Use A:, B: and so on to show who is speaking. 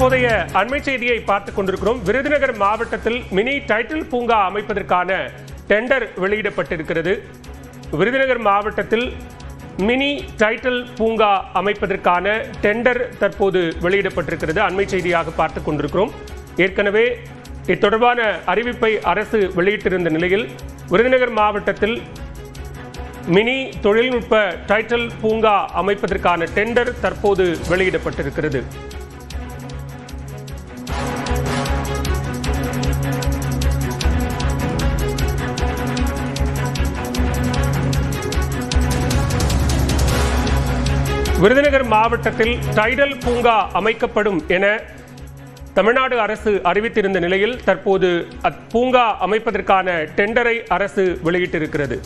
A: தற்போதைய அண்மை செய்தியை பார்த்துக் கொண்டிருக்கிறோம். விருதுநகர் மாவட்டத்தில் மினி டைட்டில் பூங்கா அமைப்பதற்கான டெண்டர் வெளியிடப்பட்டிருக்கிறது. விருதுநகர் மாவட்டத்தில் மினி டைட்டில் பூங்கா அமைப்பதற்கான டெண்டர் தற்போது வெளியிடப்பட்டிருக்கிறது. அண்மை செய்தியாக பார்த்துக் கொண்டிருக்கிறோம். ஏற்கனவே இத்தொடர்பான அறிவிப்பை அரசு வெளியிட்டிருந்த நிலையில் விருதுநகர் மாவட்டத்தில் மினி தொழில்நுட்ப டைட்டில் பூங்கா அமைப்பதற்கான டெண்டர் தற்போது வெளியிடப்பட்டிருக்கிறது. விருதுநகர் மாவட்டத்தில் டைடல் பூங்கா அமைக்கப்படும் என தமிழ்நாடு அரசு அறிவித்திருந்த நிலையில் தற்போது பூங்கா அமைப்பதற்கான டெண்டரை அரசு வெளியிட்டிருக்கிறது.